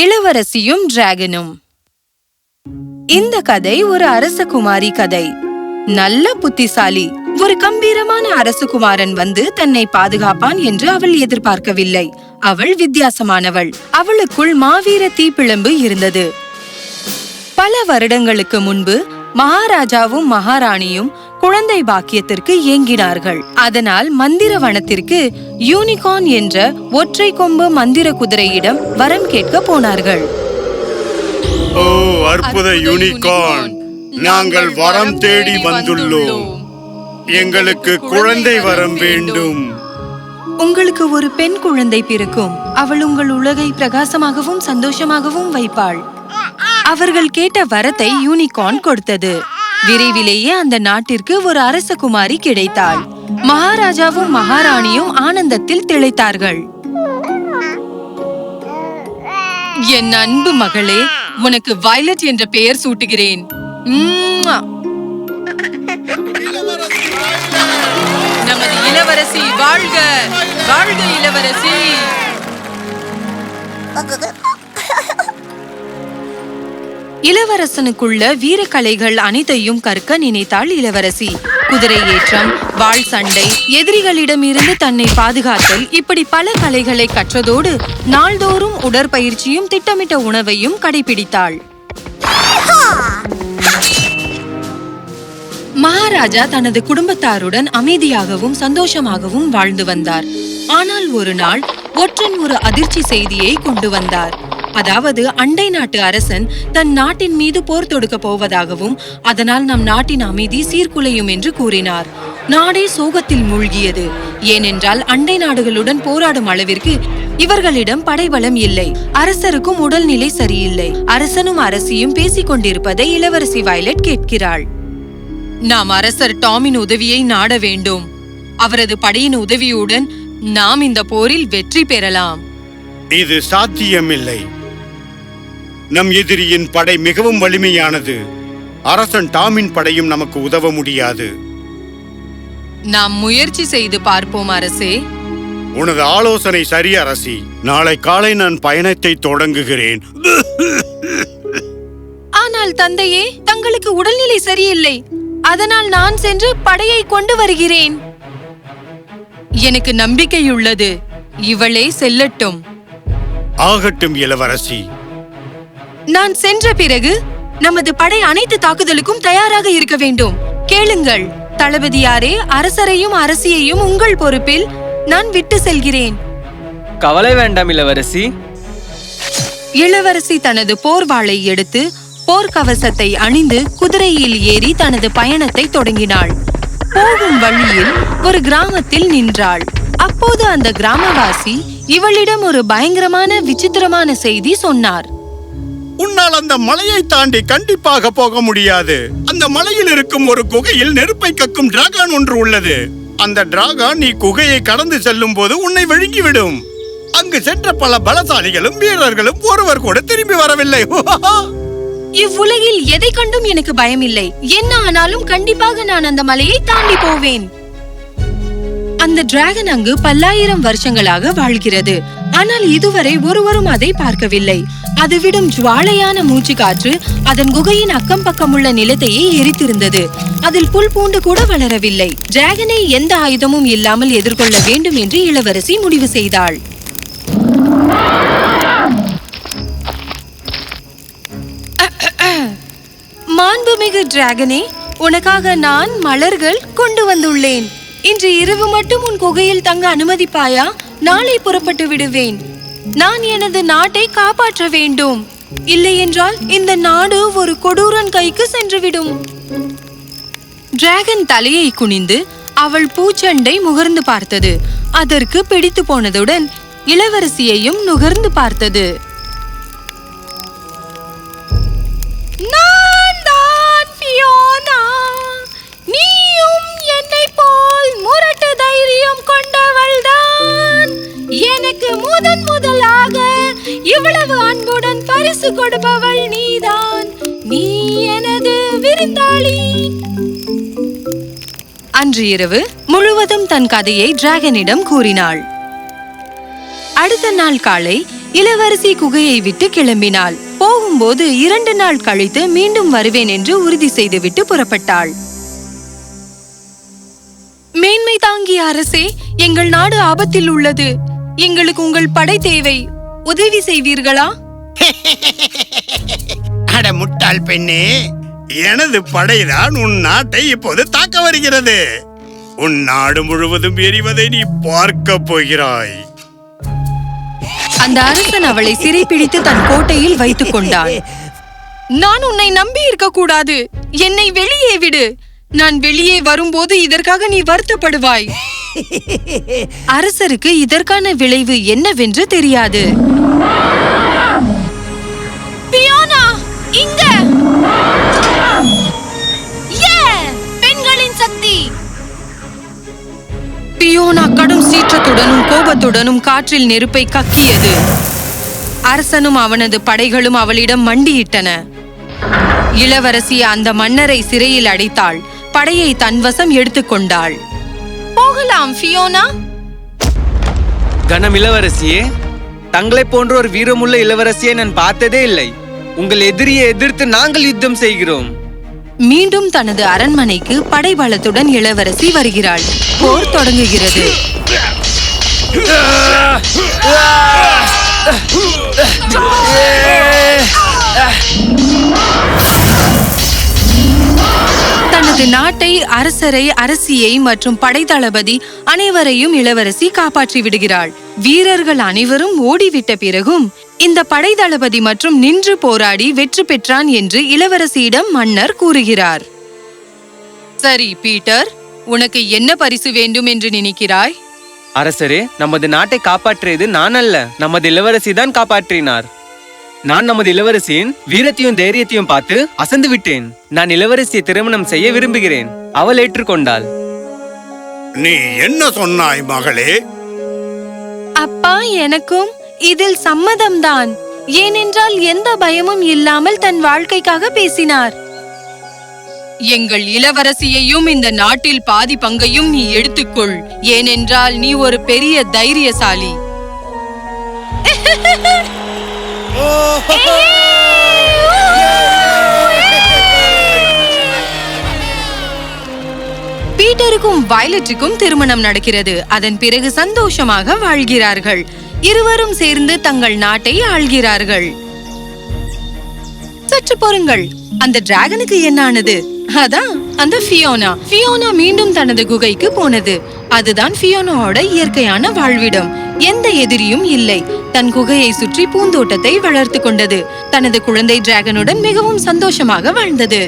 இளவரசியும் டிராகனும். இந்த கதை ஒரு அரசகுமாரி கதை. நல்ல புத்திசாலி ஒரு கம்பீரமான அரசகுமாரன் வந்து தன்னை பாதுகாப்பான் என்று அவள் எதிர்பார்க்கவில்லை. அவள் வித்தியாசமானவள். அவளுக்குள் மாவீர தீப்பிழம்பு இருந்தது. பல வருடங்களுக்கு முன்பு மகாராஜாவும் மகாராணியும் குழந்தை பாக்கியத்திற்கு ஏங்கினார்கள். அதனால் மந்திர வனத்திற்கு யூனிகார்ன் என்ற ஒற்றை கொம்பு மந்திர குதிரையிடம் வரம் கேட்க போனார்கள். ஓ அற்புத யூனிகார்ன், நாங்கள் வரம் தேடி வந்துள்ளோம். எங்களுக்கு குழந்தை வரம் வேண்டும். உங்களுக்கு ஒரு பெண் குழந்தை பிறக்கும். அவள் உங்கள் உலகை பிரகாசமாகவும் சந்தோஷமாகவும் வைப்பாள். அவர்கள் கேட்ட வரத்தை யூனிகார்ன் கொடுத்தது. விரைவிலேயே அந்த நாட்டிற்கு ஒரு அரசகுமாரி கிடைத்தாள். மகாராஜாவும் மகாராணியும் ஆனந்தத்தில் திளைத்தார்கள். என் அன்பு மகளே, உனக்கு வயலட் என்ற பெயர் சூட்டுகிறேன். நமது இளவரசி வாழ்க! வாழ்க இளவரசி! இளவரசனுக்குள்ள வீரக்கலைகள் அனைத்தையும் கற்க நினைத்தாள் இளவரசி. குதிரை ஏற்றம், வாள் சண்டை, எதிரிகளிடமிருந்து தன்னை பாதுகாத்தல், இப்படி பல கலைகளை கற்றதோடு நாள்தோறும் உடற்பயிற்சியும் திட்டமிட்ட உணவையும் கடைபிடித்தாள். மகாராஜா தனது குடும்பத்தாருடன் அமைதியாகவும் சந்தோஷமாகவும் வாழ்ந்து வந்தார். ஆனால் ஒரு நாள் ஒற்றன் ஒரு அதிர்ச்சி செய்தியை கொண்டு வந்தார். அதாவது அண்டை நாட்டு அரசன் தன் நாட்டின் மீது போர் தொடுக்க போவதாகவும் அதனால் நம் நாட்டின் அமைதி சீர்குலையும் என்று கூறினார். நாடே சோகத்தில் மூழ்கியது. ஏனென்றால் அண்டை நாடுகளுடன் போராடும் அளவிற்கு இவர்களிடம் படைபலம் இல்லை. அரசருக்கும் உடல்நிலை சரியில்லை. அரசனும் அரசியும் பேசிக் கொண்டிருப்பதை இளவரசி வயலட் கேட்கிறாள். நாம் அரசர் டாமின் உதவியை நாட வேண்டும். அவரது படையின் உதவியுடன் நாம் இந்த போரில் வெற்றி பெறலாம். இது சாத்தியமில்லை. நம் எதிரியின் படை மிகவும் வலிமையானது. அரசன் டாமின் படையும் நமக்கு உதவ முடியாது. நாம் முயற்சி செய்து பார்ப்போம் அரசே. உனது ஆலோசனை சரி அரசி. நாளை காலை நான் பயணத்தை தொடங்குகிறேன். ஆனால் தந்தையே, தங்களுக்கு உடல்நிலை சரியில்லை. அதனால் நான் சென்று படையை கொண்டு வருகிறேன். எனக்கு நம்பிக்கையுள்ளது. இவளே செல்லட்டும். ஆகட்டும் இளவரசி. நான் சென்ற பிறகு நமது படை அனைத்து தாக்குதலுக்கும் தயாராக இருக்க வேண்டும். கேளுங்கள் தளபதியாரே, அரசரையும் அரசியையும் உங்கள் பொறுப்பில் நான் விட்டு செல்கிறேன். கவலை வேண்டாம் இளவரசி. இளவரசி தனது போர்வாளை எடுத்து போர்க்கவசத்தை அணிந்து குதிரையில் ஏறி தனது பயணத்தை தொடங்கினாள். போகும் வழியில் ஒரு கிராமத்தில் நின்றாள். அப்போது அந்த கிராமவாசி இவளிடம் ஒரு பயங்கரமான விசித்திரமான செய்தி சொன்னார். உன்னால் அந்த மலையை தாண்டி கண்டிப்பாக போக முடியாது. அந்த மலையில் இருக்கும் ஒரு குகையில் நெருப்பை கக்கும் டிராகன் ஒன்று உள்ளது. அந்த டிராகன் நீ குகையை கடந்து செல்லும் போது உன்னை விழுங்கிவிடும். அங்கு சென்ற பல பலசாலிகளும் வீரர்களும் ஒருவர் கூட திரும்பி வரவில்லை. இவ்வுலகில் எதை கண்டும் எனக்கு பயமில்லை. என்ன ஆனாலும் கண்டிப்பாக நான் அந்த மலையை தாண்டி போவேன். அந்த டிராகன் அங்கு பல்லாயிரம் வருஷங்களாக வாழ்கிறது. ஆனால் இதுவரை ஒருவரும் அதை பார்க்கவில்லை. அது விடும் ஜுவாலையான மூச்சு காற்று அதன் குகையின் அக்கம் பக்கமுள்ள நிலத்தையே எரித்திருந்தது. அதில் புல் பூண்டு கூட வளரவில்லை. டிராகனை எந்த ஆயுதமும் இல்லாமல் எதிர்கொள்ள வேண்டும் என்று இளவரசி முடிவு செய்தாள். மாண்புமிகு டிராகனே, உனக்காக நான் மலர்கள் கொண்டு வந்துள்ளேன். இன்று இரவு மட்டும் உன் குகையில் தங்க அனுமதிப்பாயா? நாளை புறப்பட்டு விடுவேன். நான் எனது நாட்டை காப்பாற்ற வேண்டும். இல்லை என்றால் இந்த நாடு ஒரு கொடூரன் கைக்கு சென்றுவிடும். டிராகன் தலையை குனிந்து அவள் பூச்சண்டை முகர்ந்து பார்த்தது. அதற்கு பிடித்து போனதுடன் இளவரசியையும் நுகர்ந்து பார்த்தது. நீயும் என்னை போல் முரட்டு தைரியம் கொண்டவள்தான். எனக்கு முதலாக இவ்வளவு அன்புடன் பரிசு கொடுப்பவள் நீதான். நீ எனது விருந்தாளி. அன்று இரவு முழுவதும் தன் கதையை டிராகனிடம் கூறினாள். அடுத்த நாள் காலை இளவரசி குகையை விட்டு கிளம்பினாள். போகும்போது 2 நாள் கழித்து மீண்டும் வருவேன் என்று உறுதி செய்துவிட்டு புறப்பட்டாள். மேன்மை தாங்கிய அரசே, எங்கள் நாடு ஆபத்தில் உள்ளது. எங்களுக்கு உங்கள் படை தேவை. உதவி செய்வீர்களா? அட முட்டாள் பெண்ணே, எனது படைதான் உன் நாட்டை இப்போது தாக்க வருகிறது. உன் நாடு முழுவதும் எரிவதை நீ பார்க்க போகிறாய். அந்த அரசன் அவளை சிறைப்பிடித்து தன் கோட்டையில் வைத்துக் கொண்டான். நான் உன்னை நம்பி இருக்க கூடாது. என்னை வெளியே விடு. நான் வெளியே வரும்போது இதற்காக நீ வருத்தப்படுவாய். அரசருக்கு இதற்கான விளைவு என்னவென்று தெரியாது. பியோனா, இங்க! பெண்களின் சக்தி! பியோனா கடும் சீற்றத்துடனும் கோபத்துடனும் காற்றில் நெருப்பை கக்கியது. அரசனும் அவனது படைகளும் அவளிடம் மண்டியிட்டன. இளவரசி அந்த மன்னரை சிறையில் அடைத்தாள். படையை தன்வசம் எடுத்துக்கொண்டாள். போகலாம் ஃபியோனா. கனம் இளவரசியே, தங்களை போன்ற ஒரு வீரமுள்ள இளவரசியை நான் பார்த்ததே இல்லை. உங்கள் எதிரியை எதிர்த்து நாங்கள் யுத்தம் செய்கிறோம். மீண்டும் தனது அரண்மனைக்கு படைபலத்துடன் இளவரசி வருகிறாள். போர் தொடங்குகிறது. தனது நாட்டை, அரசரை, அரசியை மற்றும் படை தளபதி அனைவரையும் இளவரசி காப்பாற்றி விடுகிறாள். வீரர்கள் அனைவரும் ஓடிவிட்ட பிறகும் இந்த படை தளபதி மற்றும் நின்று போராடி வெற்றி பெற்றான் என்று இளவரசியிடம் மன்னர் கூறுகிறார். சரி பீட்டர், உனக்கு என்ன பரிசு வேண்டும் என்று நினைக்கிறாய்? அரசரே, நமது நாட்டை காப்பாற்றியது நான் அல்ல, நமது இளவரசி தான் காப்பாற்றினார். நான் நமது இளவரசியின் வீரத்தையும் தைரியத்தையும் பார்த்து அசந்து விட்டேன். நான் இளவரசியை திருமணம் செய்ய விரும்புகிறேன். அவள் ஏற்றுக்கொண்டாள். நீ என்ன சொன்னாய் மகளே? அப்பா, எனக்கும் இதில் சம்மதம்தான். ஏனென்றால் எந்த பயமும் இல்லாமல் தன் வாழ்க்கைக்காக பேசினார். எங்கள் இளவரசியையும் இந்த நாட்டில் பாதி பங்கையும் நீ எடுத்துக்கொள். ஏனென்றால் நீ ஒரு பெரிய தைரியசாலி. பீட்டருக்கும் வயலட்டுக்கும் திருமணம் நடக்கிறது. அதன் பிறகு சந்தோஷமாக வாழ்கிறார்கள். இருவரும் சேர்ந்து தங்கள் நாட்டை ஆள்கிறார்கள். சற்று பொறுங்கள், அந்த டிராகனுக்கு என்ன ஆனது? அதான் அந்த ஃபியோனா. ஃபியோனா மீண்டும் தனது குகைக்கு போனது. அதுதான் ஃபியோனாவோட இயற்கையான வாழ்விடம். எந்த எதிரியும் இல்லை. தன் குகையை சுற்றி பூந்தோட்டத்தை வளர்த்து கொண்டது. தனது குழந்தை டிராகனுடன் மிகவும் சந்தோஷமாக வாழ்ந்தது.